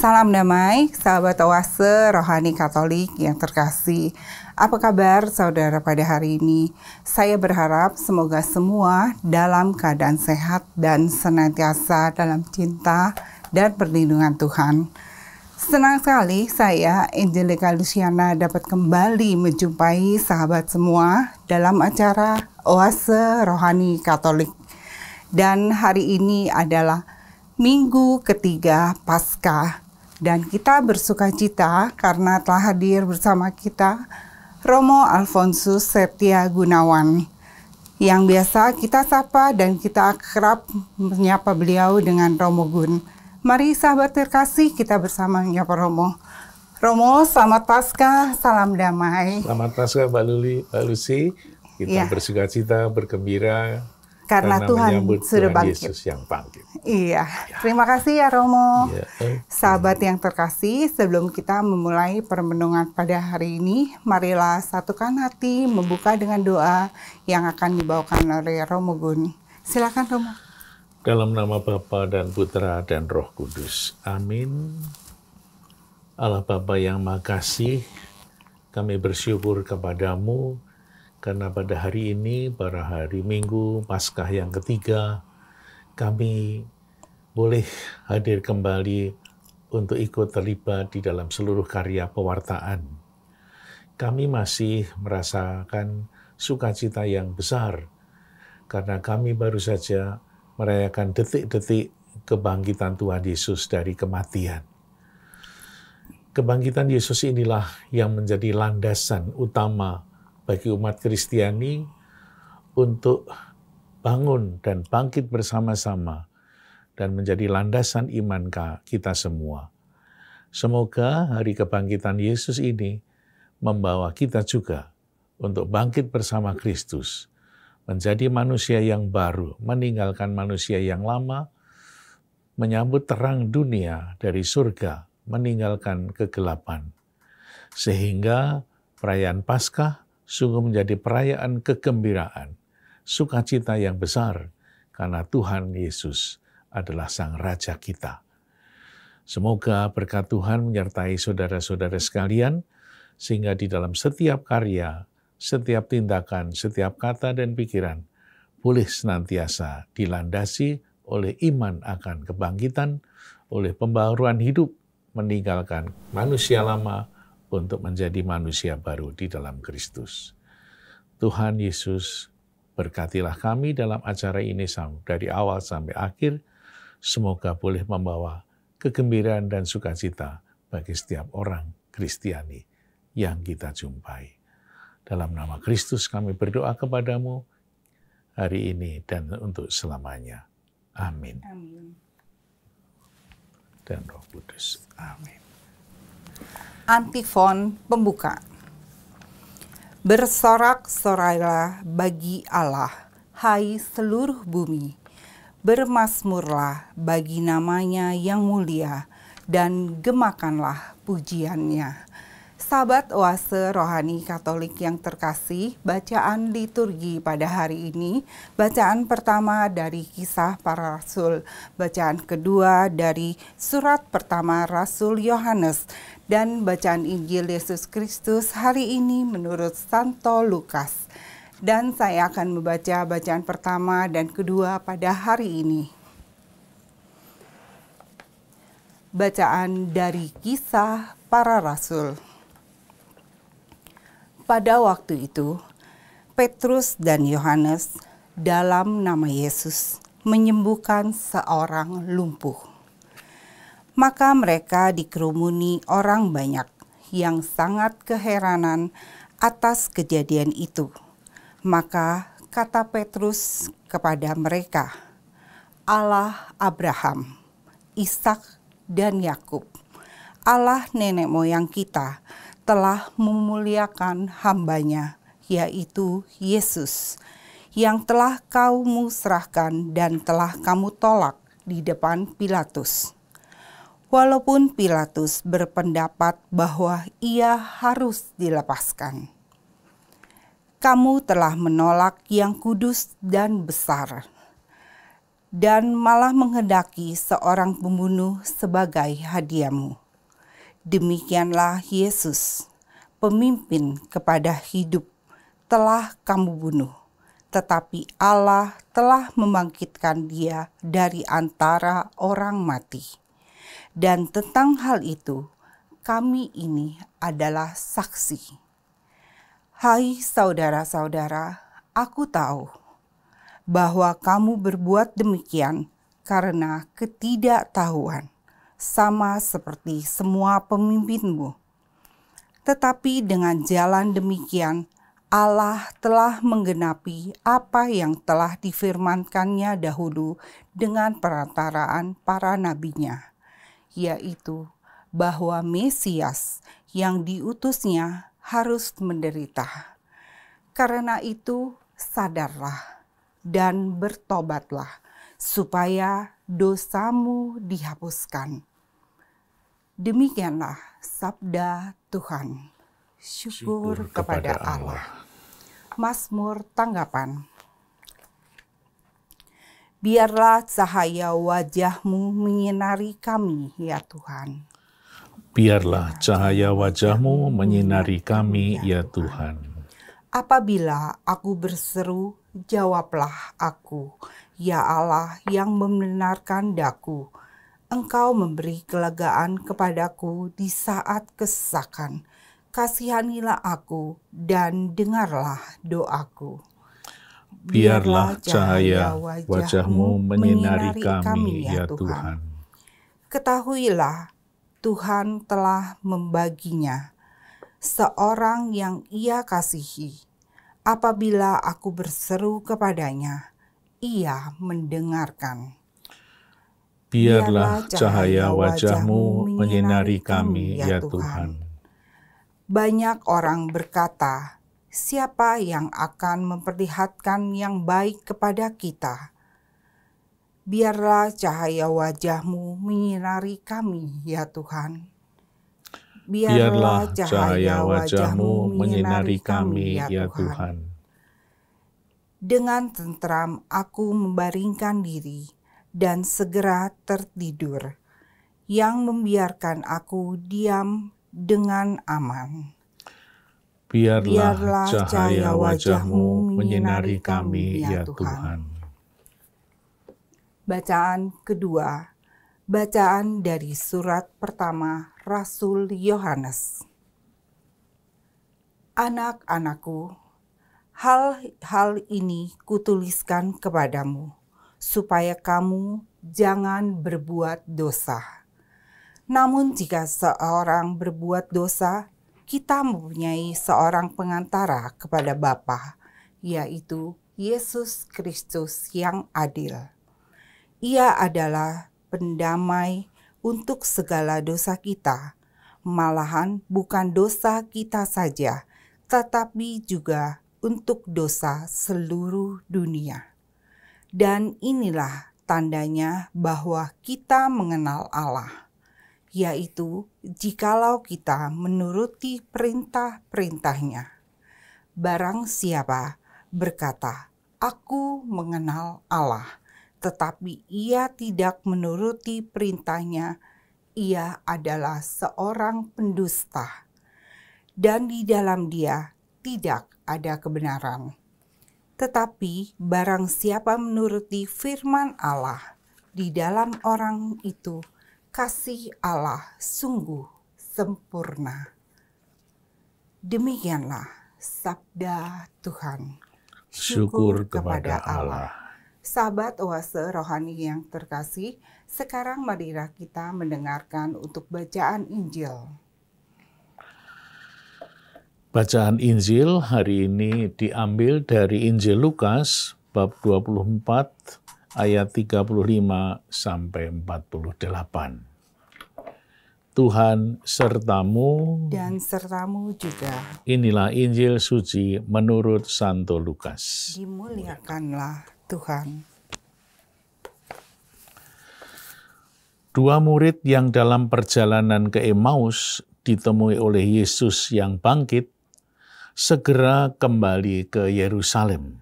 Salam damai, sahabat Oase Rohani Katolik yang terkasih. Apa kabar saudara pada hari ini? Saya berharap semoga semua dalam keadaan sehat dan senantiasa dalam cinta dan perlindungan Tuhan. Senang sekali saya, Angelica Luciana, dapat kembali menjumpai sahabat semua dalam acara Oase Rohani Katolik. Dan hari ini adalah Minggu ketiga Paskah, dan kita bersukacita karena telah hadir bersama kita Romo Alfonsus Setia Gunawan, yang biasa kita sapa dan kita akrab menyapa beliau dengan Romo Gun. Mari sahabat terkasih, kita bersama menyapa Romo. Romo, selamat Paskah, salam damai. Selamat Paskah Mbak Lucy, kita bersukacita, bergembira karena Tuhan sudah bangkit. Yesus yang bangkit. Iya, terima kasih ya Romo. Sahabat yang terkasih, sebelum kita memulai permenungan pada hari ini, marilah satukan hati membuka dengan doa yang akan dibawakan oleh Romo Gun. Silakan Romo. Dalam nama Bapa dan Putra dan Roh Kudus. Amin. Allah Bapa yang Maha Kasih, kami bersyukur kepadamu karena pada hari ini, pada hari Minggu Paskah yang ketiga, kami boleh hadir kembali untuk ikut terlibat di dalam seluruh karya pewartaan. Kami masih merasakan sukacita yang besar, karena kami baru saja merayakan detik-detik kebangkitan Tuhan Yesus dari kematian. Kebangkitan Yesus inilah yang menjadi landasan utama bagi umat Kristiani untuk bangun dan bangkit bersama-sama dan menjadi landasan iman kita semua. Semoga hari kebangkitan Yesus ini membawa kita juga untuk bangkit bersama Kristus, menjadi manusia yang baru, meninggalkan manusia yang lama, menyambut terang dunia dari surga, meninggalkan kegelapan. Sehingga perayaan Paskah sungguh menjadi perayaan kegembiraan, sukacita yang besar, karena Tuhan Yesus adalah Sang Raja kita. Semoga berkat Tuhan menyertai saudara-saudara sekalian, sehingga di dalam setiap karya, setiap tindakan, setiap kata dan pikiran, boleh senantiasa dilandasi oleh iman akan kebangkitan, oleh pembaharuan hidup, meninggalkan manusia lama, untuk menjadi manusia baru di dalam Kristus. Tuhan Yesus, berkatilah kami dalam acara ini dari awal sampai akhir. Semoga boleh membawa kegembiraan dan sukacita bagi setiap orang Kristiani yang kita jumpai. Dalam nama Kristus kami berdoa kepadamu hari ini dan untuk selamanya. Amin. Amin. Dan Roh Kudus. Amin. Antifon pembuka. Bersorak-sorailah bagi Allah, hai seluruh bumi. Bermasmurlah bagi namanya yang mulia, dan gemakanlah pujiannya. Sahabat Oase Rohani Katolik yang terkasih, bacaan liturgi pada hari ini, bacaan pertama dari Kisah Para Rasul, bacaan kedua dari surat pertama Rasul Yohanes, dan bacaan Injil Yesus Kristus hari ini menurut Santo Lukas. Dan saya akan membaca bacaan pertama dan kedua pada hari ini. Bacaan dari Kisah Para Rasul. Pada waktu itu, Petrus dan Yohanes dalam nama Yesus menyembuhkan seorang lumpuh. Maka mereka dikerumuni orang banyak yang sangat keheranan atas kejadian itu. Maka kata Petrus kepada mereka, Allah Abraham, Ishak dan Yakub, Allah nenek moyang kita, telah memuliakan hambanya, yaitu Yesus, yang telah kau musrahkan dan telah kamu tolak di depan Pilatus. Walaupun Pilatus berpendapat bahwa ia harus dilepaskan. Kamu telah menolak yang kudus dan besar. dan malah menghendaki seorang pembunuh sebagai hadiahmu. Demikianlah Yesus, pemimpin kepada hidup, telah kamu bunuh, tetapi Allah telah membangkitkan dia dari antara orang mati. Dan tentang hal itu, kami ini adalah saksi. Hai saudara-saudara, aku tahu bahwa kamu berbuat demikian karena ketidaktahuan, sama seperti semua pemimpinmu. Tetapi dengan jalan demikian, Allah telah menggenapi apa yang telah difirmankannya dahulu dengan perantaraan para nabinya, yaitu bahwa Mesias yang diutusnya harus menderita. Karena itu, sadarlah dan bertobatlah, supaya dosamu dihapuskan. Demikianlah sabda Tuhan. Syukur kepada Allah. Mazmur tanggapan. Biarlah cahaya wajah-Mu menyinari kami, ya Tuhan. Biarlah cahaya wajah-Mu menyinari kami, ya Tuhan. Apabila aku berseru, jawablah aku, ya Allah yang membenarkan daku. Engkau memberi kelegaan kepadaku di saat kesesakan. Kasihanilah aku dan dengarlah doaku. Biarlah cahaya wajah-Mu menyinari kami, ya Tuhan. Ketahuilah, Tuhan telah membaginya seorang yang Ia kasihi. Apabila aku berseru kepadanya, Ia mendengarkan. Biarlah cahaya wajah-Mu menyinari kami, ya Tuhan. Banyak orang berkata, siapa yang akan memperlihatkan yang baik kepada kita? Biarlah cahaya wajah-Mu menyinari kami, ya Tuhan. Biarlah cahaya wajah-Mu menyinari kami, ya Tuhan. Dengan tentram aku membaringkan diri dan segera tertidur, yang membiarkan aku diam dengan aman. Biarlah cahaya wajah-Mu menyinari kami, ya Tuhan. Bacaan kedua. Bacaan dari surat pertama Rasul Yohanes. Anak-anakku, hal-hal ini kutuliskan kepadamu, supaya kamu jangan berbuat dosa. Namun jika seorang berbuat dosa, kita mempunyai seorang pengantara kepada Bapa, yaitu Yesus Kristus yang adil. Ia adalah pendamai untuk segala dosa kita, malahan bukan dosa kita saja, tetapi juga untuk dosa seluruh dunia. Dan inilah tandanya bahwa kita mengenal Allah, yaitu jikalau kita menuruti perintah-perintahnya. Barang siapa berkata, "Aku mengenal Allah," tetapi ia tidak menuruti perintahnya, ia adalah seorang pendusta, dan di dalam dia tidak ada kebenaran. Tetapi barang siapa menuruti firman Allah, di dalam orang itu kasih Allah sungguh sempurna. Demikianlah sabda Tuhan. Syukur kepada Allah. Sahabat Oase Rohani yang terkasih, sekarang marilah kita mendengarkan untuk bacaan Injil. Bacaan Injil hari ini diambil dari Injil Lukas bab 24 ayat 35 sampai 48. Tuhan sertamu Dan sertamu juga. Inilah Injil suci menurut Santo Lukas. Dimuliakanlah Tuhan. Dua murid yang dalam perjalanan ke Emmaus ditemui oleh Yesus yang bangkit, segera kembali ke Yerusalem.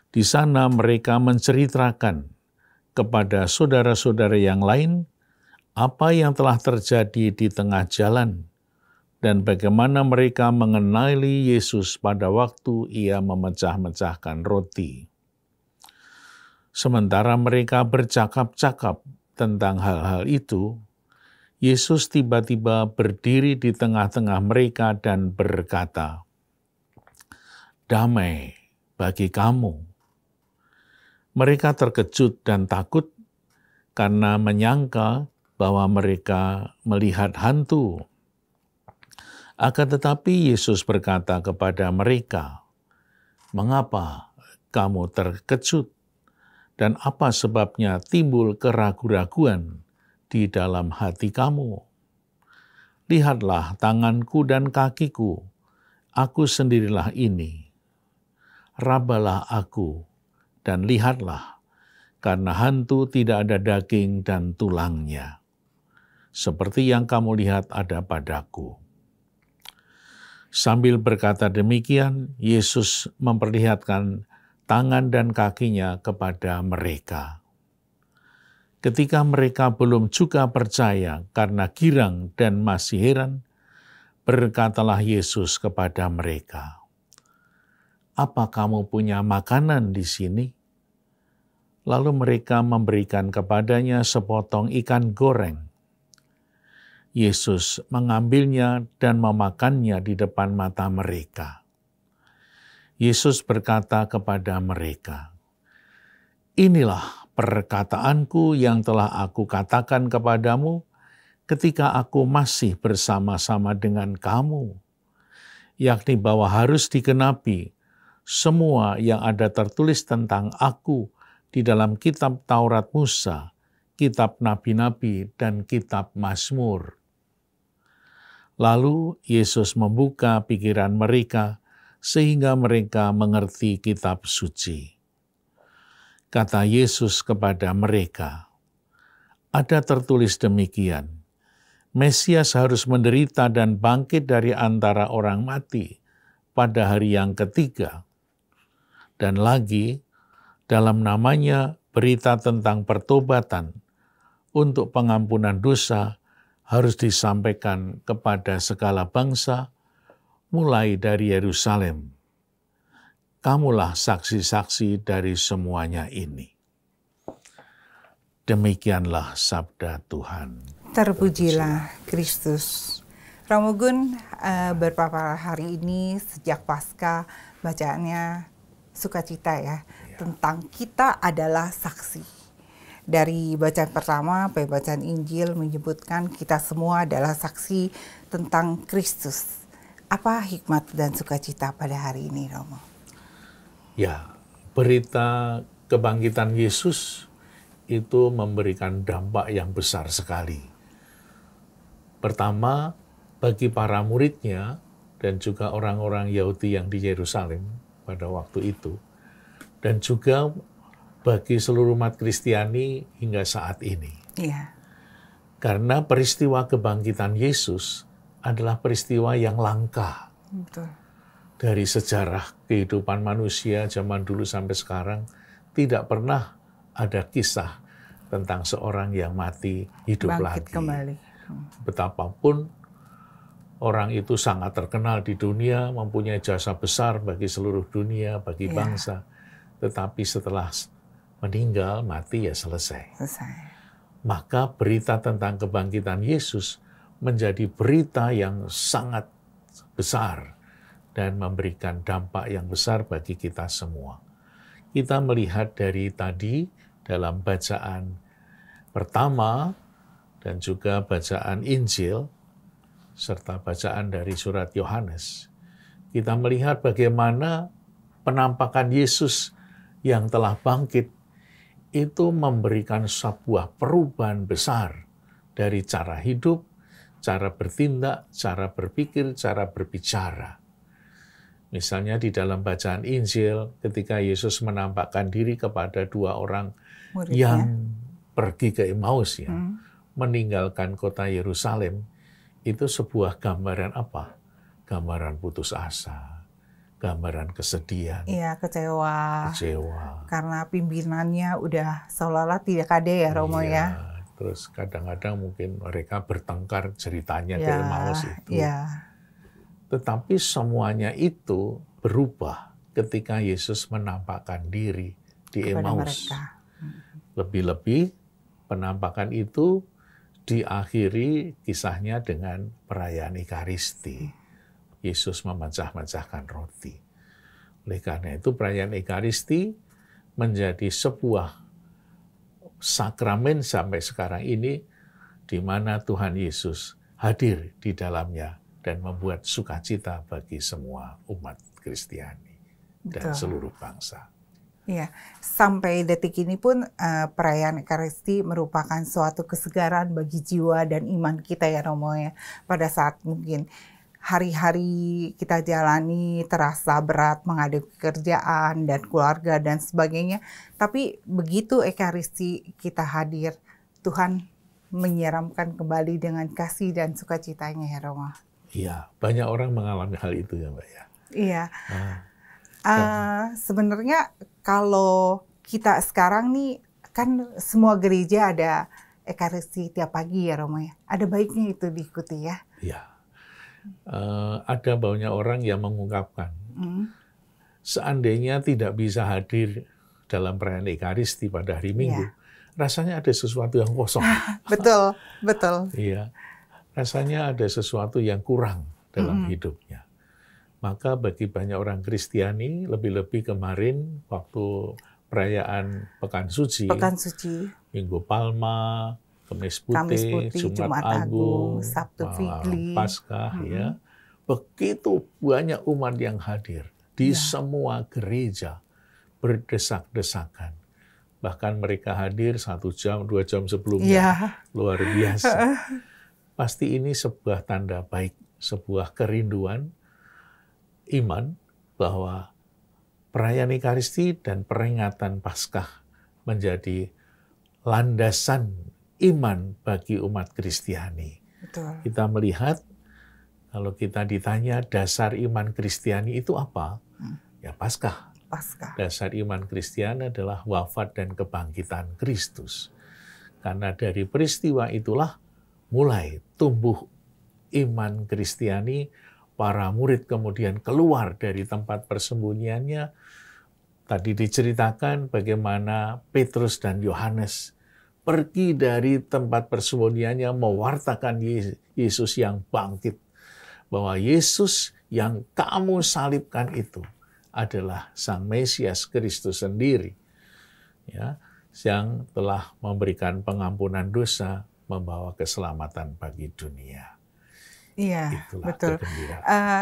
Di sana mereka menceritakan kepada saudara-saudara yang lain apa yang telah terjadi di tengah jalan dan bagaimana mereka mengenali Yesus pada waktu ia memecah-mecahkan roti. Sementara mereka bercakap-cakap tentang hal-hal itu, Yesus tiba-tiba berdiri di tengah-tengah mereka dan berkata, "Damai bagi kamu." Mereka terkejut dan takut karena menyangka bahwa mereka melihat hantu. Akan tetapi Yesus berkata kepada mereka, "Mengapa kamu terkejut? Dan apa sebabnya timbul keraguan-raguan di dalam hati kamu? Lihatlah tanganku dan kakiku, aku sendirilah ini. Rabalah aku, dan lihatlah, karena hantu tidak ada daging dan tulangnya, seperti yang kamu lihat ada padaku." Sambil berkata demikian, Yesus memperlihatkan tangan dan kakinya kepada mereka. Ketika mereka belum juga percaya karena girang dan masih heran, berkatalah Yesus kepada mereka, "Apa kamu punya makanan di sini?" Lalu mereka memberikan kepadanya sepotong ikan goreng. Yesus mengambilnya dan memakannya di depan mata mereka. Yesus berkata kepada mereka, "Inilah perkataanku yang telah aku katakan kepadamu ketika aku masih bersama-sama dengan kamu, yakni bahwa harus digenapi semua yang ada tertulis tentang aku di dalam kitab Taurat Musa, kitab Nabi-Nabi, dan kitab Mazmur." Lalu Yesus membuka pikiran mereka sehingga mereka mengerti kitab suci. Kata Yesus kepada mereka, "Ada tertulis demikian, Mesias harus menderita dan bangkit dari antara orang mati pada hari yang ketiga. Dan lagi, dalam namanya berita tentang pertobatan untuk pengampunan dosa harus disampaikan kepada segala bangsa, mulai dari Yerusalem. Kamulah saksi-saksi dari semuanya ini." Demikianlah sabda Tuhan. Terpujilah Kristus. Romo Gun, beberapa hari ini sejak Paskah bacaannya sukacita ya, tentang kita adalah saksi. Dari bacaan pertama, bacaan Injil menyebutkan kita semua adalah saksi tentang Kristus. Apa hikmat dan sukacita pada hari ini, Romo? Ya, berita kebangkitan Yesus itu memberikan dampak yang besar sekali. Pertama, bagi para muridnya dan juga orang-orang Yahudi yang di Yerusalem pada waktu itu, dan juga bagi seluruh umat Kristiani hingga saat ini. Iya. Karena peristiwa kebangkitan Yesus adalah peristiwa yang langka. Betul. Dari sejarah kehidupan manusia zaman dulu sampai sekarang, tidak pernah ada kisah tentang seorang yang mati hidup Bangkit lagi. Kembali. Betapapun orang itu sangat terkenal di dunia, mempunyai jasa besar bagi seluruh dunia, bagi bangsa. Tetapi setelah meninggal, mati ya selesai. Maka berita tentang kebangkitan Yesus menjadi berita yang sangat besar dan memberikan dampak yang besar bagi kita semua. Kita melihat dari tadi dalam bacaan pertama dan juga bacaan Injil serta bacaan dari surat Yohanes, kita melihat bagaimana penampakan Yesus yang telah bangkit itu memberikan sebuah perubahan besar dari cara hidup, cara bertindak, cara berpikir, cara berbicara. Misalnya di dalam bacaan Injil, ketika Yesus menampakkan diri kepada dua orang muridnya yang pergi ke Emmaus, meninggalkan kota Yerusalem, itu sebuah gambaran apa? Gambaran putus asa, gambaran kesedihan, Iya, kecewa. kecewa. Karena pimpinannya udah seolah-olah tidak ada ya Romo Iya, ya. terus kadang-kadang mungkin mereka bertengkar ceritanya ke Ya, Emmaus itu. ya, Tetapi semuanya itu berubah ketika Yesus menampakkan diri di kepada Emmaus. mereka. Lebih-lebih penampakan itu diakhiri kisahnya dengan perayaan Ekaristi. Yesus memecah-mecahkan roti. Oleh karena itu perayaan Ekaristi menjadi sebuah sakramen sampai sekarang ini di mana Tuhan Yesus hadir di dalamnya dan membuat sukacita bagi semua umat Kristiani dan Betul. seluruh bangsa. Iya, sampai detik ini pun perayaan Ekaristi merupakan suatu kesegaran bagi jiwa dan iman kita ya Romo ya. Pada saat mungkin hari-hari kita jalani terasa berat menghadapi kerjaan dan keluarga dan sebagainya. Tapi begitu Ekaristi kita hadir, Tuhan menyiramkan kembali dengan kasih dan sukacitanya ya Romo. Iya, banyak orang mengalami hal itu ya Mbak ya. Iya. Sebenarnya kalau kita sekarang nih kan semua gereja ada Ekaristi tiap pagi ya Romo ya. Ada baiknya itu diikuti ya. Iya. Ada banyak orang yang mengungkapkan seandainya tidak bisa hadir dalam perayaan Ekaristi pada hari Minggu, rasanya ada sesuatu yang kosong. Betul, betul. Iya, rasanya ada sesuatu yang kurang dalam hidupnya. Maka bagi banyak orang Kristiani, lebih-lebih kemarin waktu perayaan Pekan Suci, Minggu Palma, Kamis Putih, Jumat Agung, Sabtu Figli, Paskah, ya, begitu banyak umat yang hadir di semua gereja berdesak-desakan. Bahkan mereka hadir 1 jam, 2 jam sebelumnya, luar biasa. Pasti ini sebuah tanda baik, sebuah kerinduan iman bahwa perayaan Ekaristi dan peringatan Paskah menjadi landasan iman bagi umat Kristiani. Betul. Kita melihat, kalau kita ditanya dasar iman Kristiani itu apa? Ya Paskah. Dasar iman Kristiani adalah wafat dan kebangkitan Kristus. Karena dari peristiwa itulah mulai tumbuh iman Kristiani, para murid kemudian keluar dari tempat persembunyiannya. Tadi diceritakan bagaimana Petrus dan Yohanes pergi dari tempat persembunyiannya mewartakan Yesus yang bangkit. Bahwa Yesus yang kamu salibkan itu adalah Sang Mesias Kristus sendiri. Ya, yang telah memberikan pengampunan dosa, membawa keselamatan bagi dunia. Iya, Itulah betul.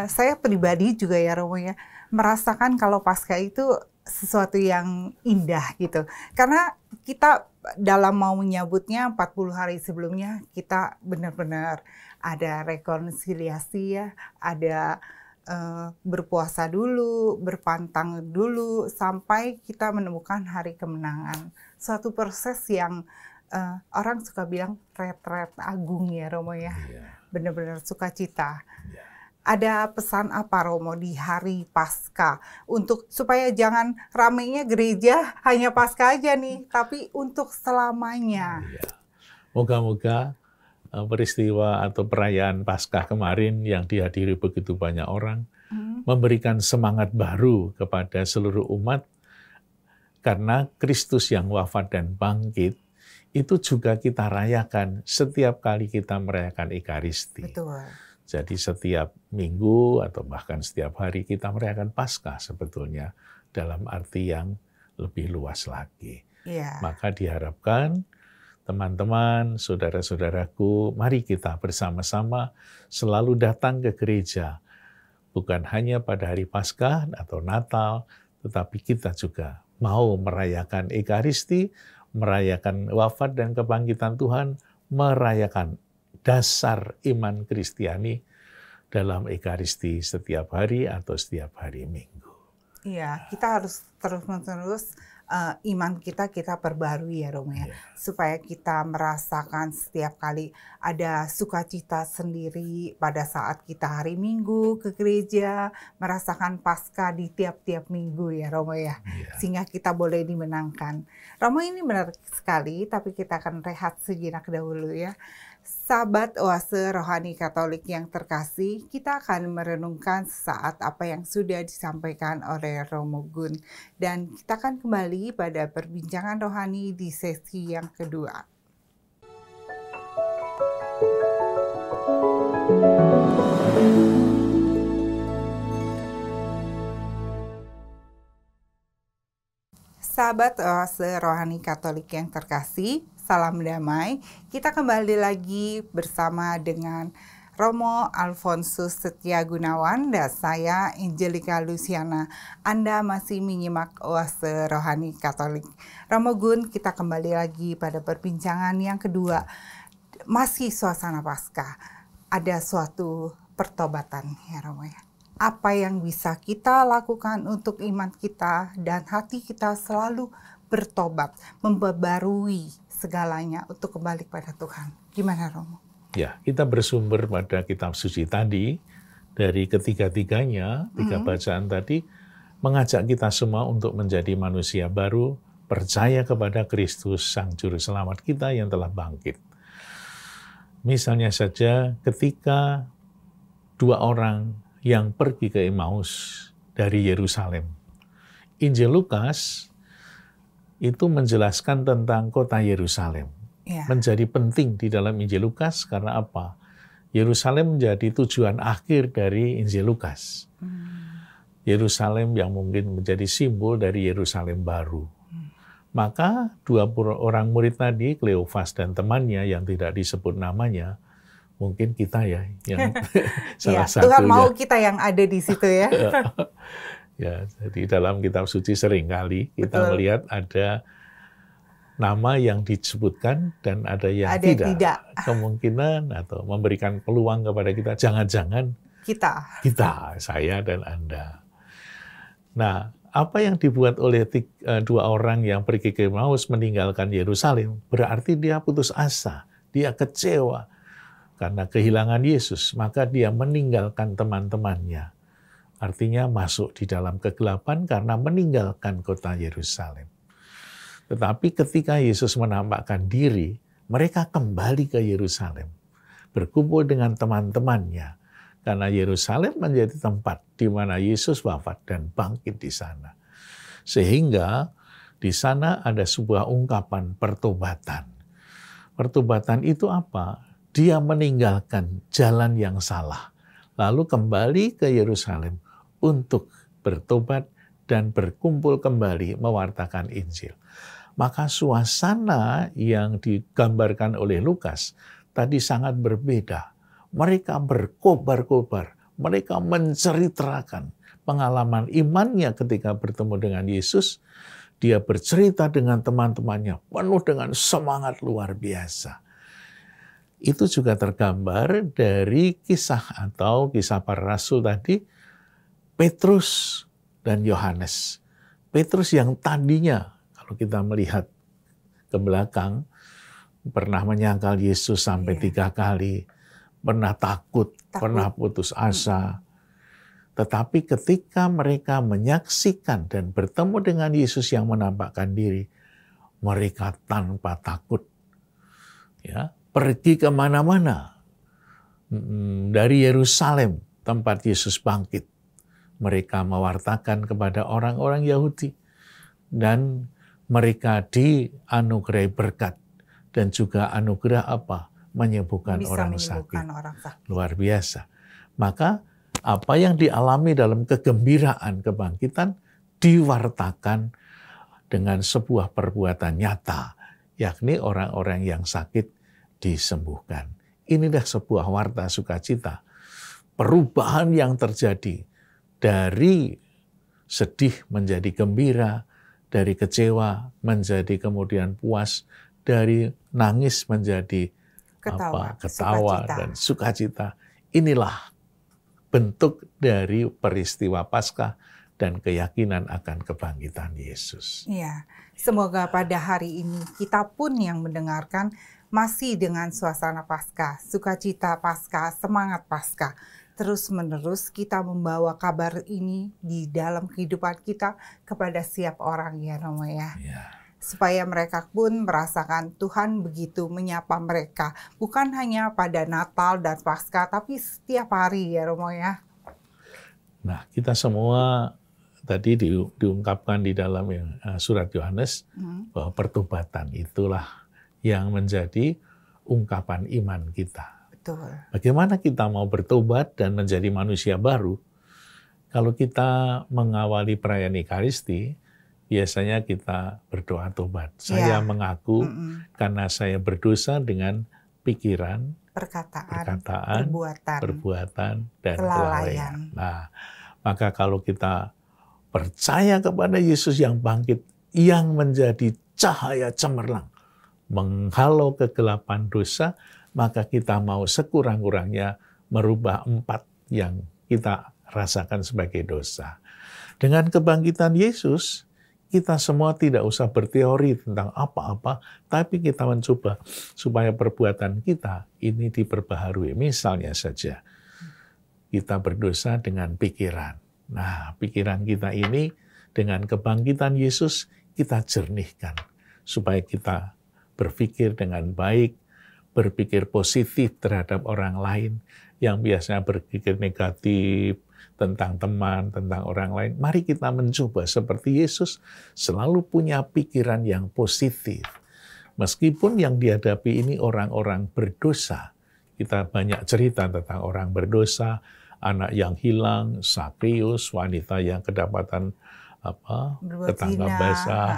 Saya pribadi juga ya Romo ya, merasakan kalau Paskah itu sesuatu yang indah gitu. Karena kita dalam mau menyambutnya 40 hari sebelumnya, kita benar-benar ada rekonsiliasi ya, ada berpuasa dulu, berpantang dulu, sampai kita menemukan hari kemenangan. Suatu proses yang orang suka bilang retret agung ya Romo ya. Benar-benar sukacita. Ada pesan apa Romo di hari Paskah untuk supaya jangan ramainya gereja hanya Paskah aja nih, tapi untuk selamanya. Moga-moga peristiwa atau perayaan Paskah kemarin yang dihadiri begitu banyak orang memberikan semangat baru kepada seluruh umat, karena Kristus yang wafat dan bangkit itu juga kita rayakan setiap kali kita merayakan Ekaristi. Betul. Jadi setiap minggu atau bahkan setiap hari kita merayakan Paskah sebetulnya dalam arti yang lebih luas lagi. Maka diharapkan teman-teman, saudara-saudaraku, mari kita bersama-sama selalu datang ke gereja. Bukan hanya pada hari Paskah atau Natal, tetapi kita juga mau merayakan Ekaristi, merayakan wafat dan kebangkitan Tuhan, merayakan dasar iman Kristiani dalam Ekaristi setiap hari atau setiap hari Minggu. Iya, kita harus terus-menerus iman kita perbarui ya Romo ya. Supaya kita merasakan setiap kali ada sukacita sendiri pada saat kita hari Minggu ke gereja, merasakan Paskah di tiap-tiap minggu ya Romo ya. Sehingga kita boleh dimenangkan. Romo, ini menarik sekali, tapi kita akan rehat sejenak dahulu ya. Sahabat Oase Rohani Katolik yang terkasih, kita akan merenungkan sesaat apa yang sudah disampaikan oleh Romo Gun. Dan kita akan kembali pada perbincangan rohani di sesi yang kedua. Sahabat Oase Rohani Katolik yang terkasih, salam damai. Kita kembali lagi bersama dengan Romo Alfonsus Setia Gunawan dan saya Angelika Luciana. Anda masih menyimak Oase Rohani Katolik. Romo Gun, kita kembali lagi pada perbincangan yang kedua. Masih suasana Paskah. Ada suatu pertobatan ya Romo ya. Apa yang bisa kita lakukan untuk iman kita dan hati kita selalu bertobat, memperbarui segalanya untuk kembali pada Tuhan. Gimana Romo? Ya, kita bersumber pada kitab suci tadi, dari ketiga-tiganya, tiga bacaan tadi, mengajak kita semua untuk menjadi manusia baru, percaya kepada Kristus, Sang Juru Selamat kita yang telah bangkit. Misalnya saja ketika dua orang yang pergi ke Emmaus dari Yerusalem. Injil Lukas itu menjelaskan tentang kota Yerusalem. Menjadi penting di dalam Injil Lukas karena apa? Yerusalem menjadi tujuan akhir dari Injil Lukas. Yerusalem yang mungkin menjadi simbol dari Yerusalem baru. Maka dua orang murid tadi, Kleofas dan temannya yang tidak disebut namanya, mungkin kita ya yang salah satu. Tuhan mau kita yang ada di situ ya. Ya, jadi dalam kitab suci seringkali kita melihat ada nama yang disebutkan dan ada yang tidak. Kemungkinan atau memberikan peluang kepada kita, jangan-jangan kita, saya dan Anda. Nah, apa yang dibuat oleh dua orang yang pergi ke Emmaus meninggalkan Yerusalem, berarti dia putus asa, dia kecewa karena kehilangan Yesus, maka dia meninggalkan teman-temannya. Artinya masuk di dalam kegelapan karena meninggalkan kota Yerusalem. Tetapi ketika Yesus menampakkan diri, mereka kembali ke Yerusalem, berkumpul dengan teman-temannya, karena Yerusalem menjadi tempat di mana Yesus wafat dan bangkit di sana. Sehingga di sana ada sebuah ungkapan pertobatan. Pertobatan itu apa? Dia meninggalkan jalan yang salah, lalu kembali ke Yerusalem untuk bertobat dan berkumpul kembali mewartakan Injil. Maka suasana yang digambarkan oleh Lukas tadi sangat berbeda. Mereka berkobar-kobar, mereka menceritakan pengalaman imannya ketika bertemu dengan Yesus. Dia bercerita dengan teman-temannya, penuh dengan semangat luar biasa. Itu juga tergambar dari kisah atau kisah para rasul tadi, Petrus dan Yohanes. Petrus yang tadinya, kalau kita melihat ke belakang, pernah menyangkal Yesus sampai 3 kali, pernah takut, pernah putus asa. Tetapi ketika mereka menyaksikan dan bertemu dengan Yesus yang menampakkan diri, mereka tanpa takut ya pergi kemana-mana. Dari Yerusalem, tempat Yesus bangkit, mereka mewartakan kepada orang-orang Yahudi, dan mereka dianugerahi berkat dan juga anugerah apa? Menyembuhkan orang sakit. Luar biasa. Maka apa yang dialami dalam kegembiraan kebangkitan diwartakan dengan sebuah perbuatan nyata, yakni orang-orang yang sakit disembuhkan. Inilah sebuah warta sukacita. Perubahan yang terjadi dari sedih menjadi gembira, dari kecewa menjadi kemudian puas, dari nangis menjadi ketawa dan sukacita. Inilah bentuk dari peristiwa Paskah dan keyakinan akan kebangkitan Yesus. Iya, semoga pada hari ini kita pun yang mendengarkan masih dengan suasana Paskah, sukacita Paskah, semangat Paskah. Terus-menerus kita membawa kabar ini di dalam kehidupan kita kepada setiap orang ya Romo ya. Supaya mereka pun merasakan Tuhan begitu menyapa mereka. Bukan hanya pada Natal dan Paskah, tapi setiap hari ya Romo ya. Nah, kita semua tadi diungkapkan di dalam surat Yohanes bahwa pertobatan itulah yang menjadi ungkapan iman kita. Betul. Bagaimana kita mau bertobat dan menjadi manusia baru? Kalau kita mengawali perayaan Ekaristi, biasanya kita berdoa tobat. Saya mengaku karena saya berdosa dengan pikiran, perkataan, perbuatan, dan kelalaian. Nah, maka kalau kita percaya kepada Yesus yang bangkit, yang menjadi cahaya cemerlang, menghalau kegelapan dosa, maka kita mau sekurang-kurangnya merubah 4 yang kita rasakan sebagai dosa. Dengan kebangkitan Yesus, kita semua tidak usah berteori tentang apa-apa, tapi kita mencoba supaya perbuatan kita ini diperbaharui. Misalnya saja, kita berdosa dengan pikiran. Nah, pikiran kita ini dengan kebangkitan Yesus, kita jernihkan supaya kita berpikir dengan baik, berpikir positif terhadap orang lain, yang biasanya berpikir negatif tentang teman, tentang orang lain. Mari kita mencoba seperti Yesus, selalu punya pikiran yang positif. Meskipun yang dihadapi ini orang-orang berdosa, kita banyak cerita tentang orang berdosa, anak yang hilang, Zakheus, wanita yang kedapatan ketangkap basah.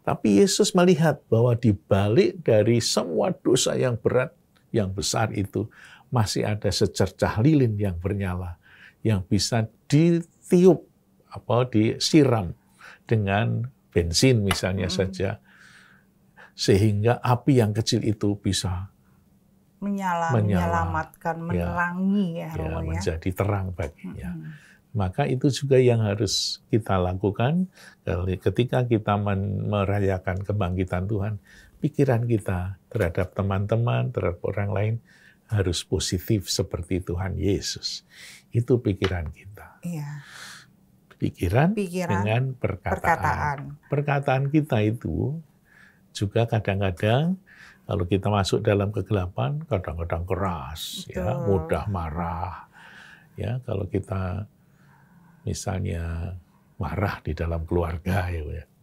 Tapi Yesus melihat bahwa di balik dari semua dosa yang berat, yang besar itu, masih ada secercah lilin yang bernyala, yang bisa ditiup, disiram dengan bensin misalnya saja, sehingga api yang kecil itu bisa menyelamatkan, menerangi menjadi terang baginya. Maka itu juga yang harus kita lakukan ketika kita merayakan kebangkitan Tuhan. Pikiran kita terhadap teman-teman, terhadap orang lain harus positif seperti Tuhan Yesus. Itu pikiran kita. Iya. Pikiran dengan perkataan. Perkataan kita itu juga kadang-kadang kalau kita masuk dalam kegelapan, kadang-kadang keras, ya, mudah marah. Ya, kalau kita misalnya marah di dalam keluarga,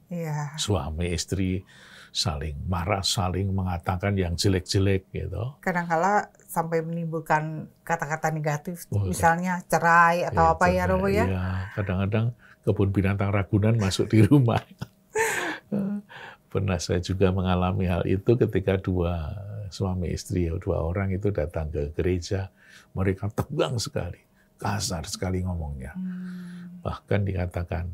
ya, suami istri saling marah, saling mengatakan yang jelek-jelek, gitu. Kadang-kala sampai menimbulkan kata-kata negatif, misalnya cerai atau apa ya, Romo ya? Iya, kadang-kadang kebun binatang Ragunan masuk di rumah. Pernah saya juga mengalami hal itu ketika 2 suami istri, 2 orang itu datang ke gereja, mereka tegang sekali, kasar sekali ngomongnya. Bahkan dikatakan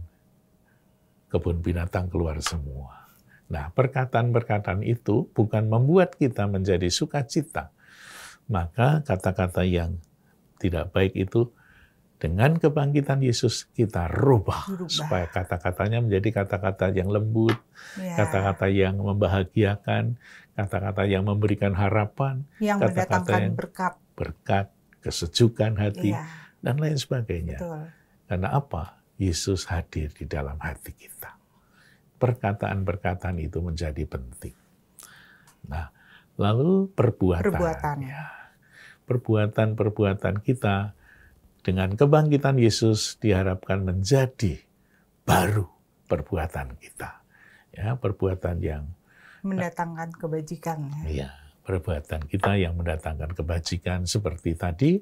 kebun binatang keluar semua. Nah, perkataan-perkataan itu bukan membuat kita menjadi sukacita. Maka kata-kata yang tidak baik itu dengan kebangkitan Yesus kita rubah. Supaya kata-katanya menjadi kata-kata yang lembut, kata-kata yang membahagiakan, kata-kata yang memberikan harapan, yang kata-kata yang berkat, kesejukan hati, dan lain sebagainya. Betul. Karena apa? Yesus hadir di dalam hati kita. Perkataan-perkataan itu menjadi penting. Nah, lalu perbuatan. Ya, perbuatan-perbuatan kita dengan kebangkitan Yesus diharapkan menjadi baru perbuatan kita. Ya, perbuatan yang mendatangkan kebajikan. Ya, perbuatan kita yang mendatangkan kebajikan seperti tadi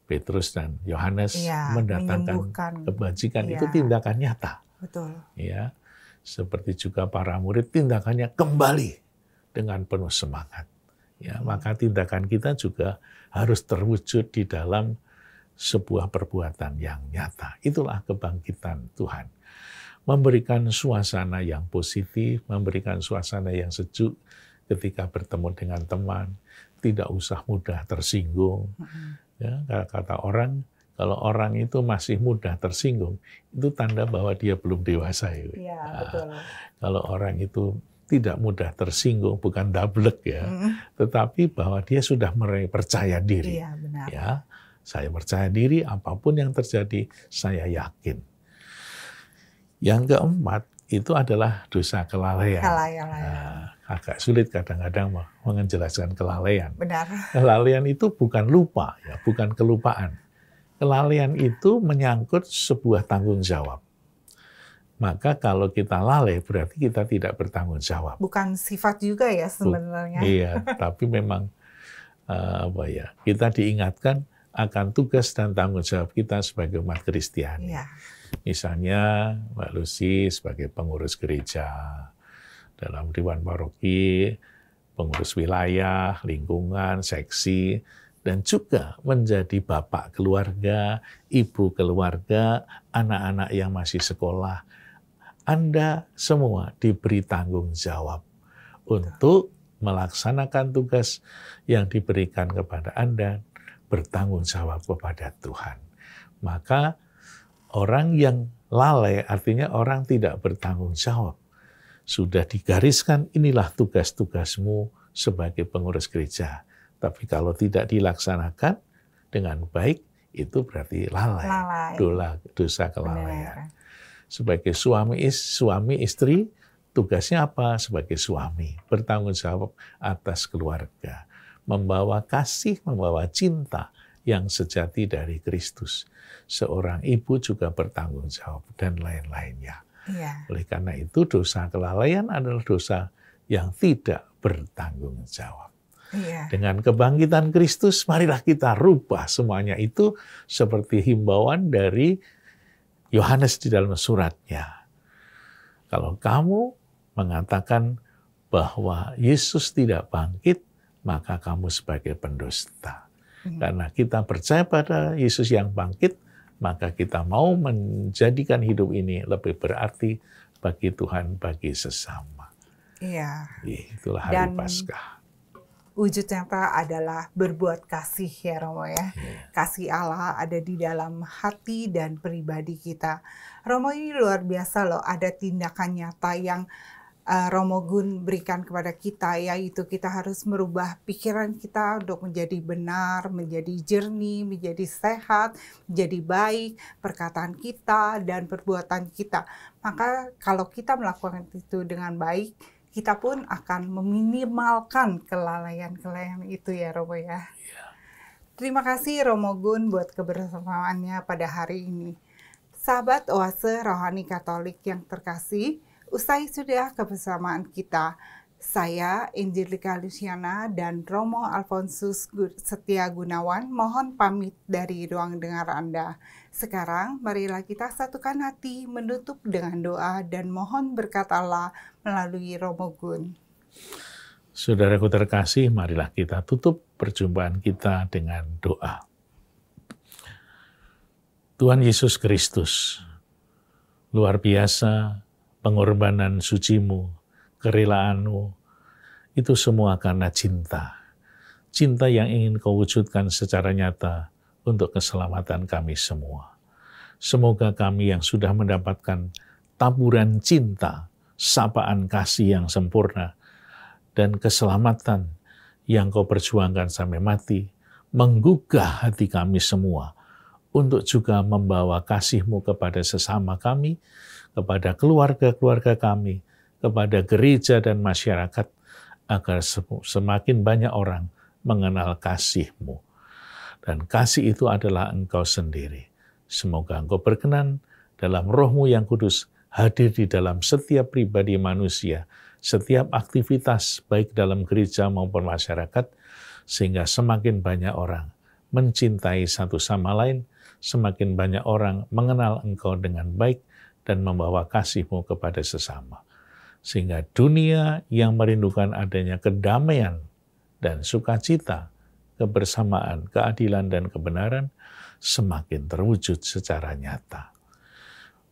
Petrus dan Yohanes mendatangkan kebajikan, itu tindakan nyata. Betul. Ya, seperti juga para murid tindakannya kembali dengan penuh semangat. Ya, maka tindakan kita juga harus terwujud di dalam sebuah perbuatan yang nyata. Itulah kebangkitan Tuhan. Memberikan suasana yang positif, memberikan suasana yang sejuk ketika bertemu dengan teman, tidak usah mudah tersinggung. Ya, kata orang, Kalau orang itu masih mudah tersinggung, itu tanda bahwa dia belum dewasa. Iya, betul. Kalau orang itu tidak mudah tersinggung, bukan dablek ya, tetapi bahwa dia sudah percaya diri. Iya, benar. Ya, saya percaya diri, apapun yang terjadi, saya yakin. Yang keempat, itu adalah dosa kelalaian. Agak sulit kadang-kadang menjelaskan kelalaian. Benar. Kelalaian itu bukan lupa, ya, bukan kelupaan. Kelalaian itu menyangkut sebuah tanggung jawab. Maka kalau kita lalai berarti kita tidak bertanggung jawab. Bukan sifat juga ya sebenarnya. Iya, tapi memang kita diingatkan akan tugas dan tanggung jawab kita sebagai umat Kristiani. Iya. Misalnya Mbak Lucy sebagai pengurus gereja dalam Dewan Paroki, pengurus wilayah, lingkungan, seksi, dan juga menjadi bapak keluarga, ibu keluarga, anak-anak yang masih sekolah. Anda semua diberi tanggung jawab untuk melaksanakan tugas yang diberikan kepada Anda, bertanggung jawab kepada Tuhan. Maka orang yang lalai artinya orang tidak bertanggung jawab. Sudah digariskan, inilah tugas-tugasmu sebagai pengurus gereja. Tapi kalau tidak dilaksanakan dengan baik, itu berarti lalai. Dosa kelalaian. Sebagai suami istri, tugasnya apa? Sebagai suami, bertanggung jawab atas keluarga. Membawa kasih, membawa cinta yang sejati dari Kristus. Seorang ibu juga bertanggung jawab, dan lain-lainnya. Iya. Oleh karena itu, dosa kelalaian adalah dosa yang tidak bertanggung jawab. Iya. Dengan kebangkitan Kristus, marilah kita rubah semuanya itu seperti himbauan dari Yohanes di dalam suratnya. Kalau kamu mengatakan bahwa Yesus tidak bangkit, maka kamu sebagai pendusta. Karena kita percaya pada Yesus yang bangkit, maka kita mau menjadikan hidup ini lebih berarti bagi Tuhan, bagi sesama. Iya. Itulah hari Paskah. Wujud nyata adalah berbuat kasih ya Romo ya. Kasih Allah ada di dalam hati dan pribadi kita. Romo ini luar biasa loh, ada tindakan nyata yang Romo Gun berikan kepada kita, yaitu kita harus merubah pikiran kita untuk menjadi benar, menjadi jernih, menjadi sehat, menjadi baik, perkataan kita dan perbuatan kita. Maka kalau kita melakukan itu dengan baik, kita pun akan meminimalkan kelalaian-kelalaian itu ya Romo ya. Terima kasih Romo Gun buat kebersamaannya pada hari ini. Sahabat Oase Rohani Katolik yang terkasih, usai sudah kebersamaan kita, saya Angelika Luciana dan Romo Alfonsus Setia Gunawan mohon pamit dari ruang dengar Anda. Sekarang marilah kita satukan hati menutup dengan doa dan mohon berkat Allah melalui Romo Gun. Saudaraku terkasih, marilah kita tutup perjumpaan kita dengan doa. Tuhan Yesus Kristus, luar biasa pengorbanan sucimu, kerelaanmu, itu semua karena cinta. Cinta yang ingin kau wujudkan secara nyata untuk keselamatan kami semua. Semoga kami yang sudah mendapatkan taburan cinta, sapaan kasih yang sempurna, dan keselamatan yang kau perjuangkan sampai mati, menggugah hati kami semua untuk juga membawa kasih-Mu kepada sesama kami, kepada keluarga-keluarga kami, kepada gereja dan masyarakat, agar semakin banyak orang mengenal kasih-Mu. Dan kasih itu adalah Engkau sendiri. Semoga Engkau berkenan dalam Roh-Mu yang kudus hadir di dalam setiap pribadi manusia, setiap aktivitas baik dalam gereja maupun masyarakat, sehingga semakin banyak orang mencintai satu sama lain, semakin banyak orang mengenal Engkau dengan baik dan membawa kasih-Mu kepada sesama. Sehingga dunia yang merindukan adanya kedamaian dan sukacita, kebersamaan, keadilan, dan kebenaran semakin terwujud secara nyata.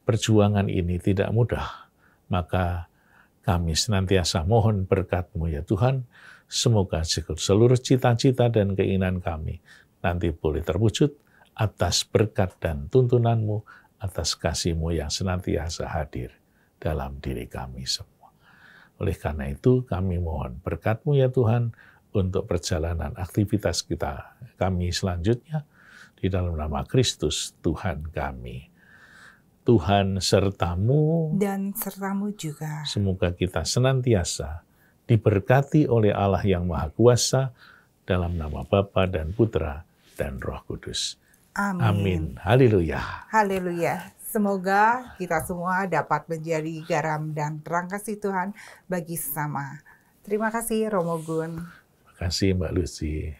Perjuangan ini tidak mudah, maka kami senantiasa mohon berkat-Mu ya Tuhan, semoga seluruh cita-cita dan keinginan kami nanti boleh terwujud atas berkat dan tuntunan-Mu, atas kasih-Mu yang senantiasa hadir dalam diri kami semua. Oleh karena itu, kami mohon berkat-Mu ya Tuhan, untuk perjalanan aktivitas kami selanjutnya, di dalam nama Kristus, Tuhan kami. Tuhan serta-Mu, dan serta-Mu juga. Semoga kita senantiasa diberkati oleh Allah yang Maha Kuasa, dalam nama Bapa dan Putra dan Roh Kudus. Amin. Amin. Haleluya. Haleluya. Semoga kita semua dapat menjadi garam dan terang kasih Tuhan bagi sesama. Terima kasih Romo Gun. Terima kasih Mbak Lucy.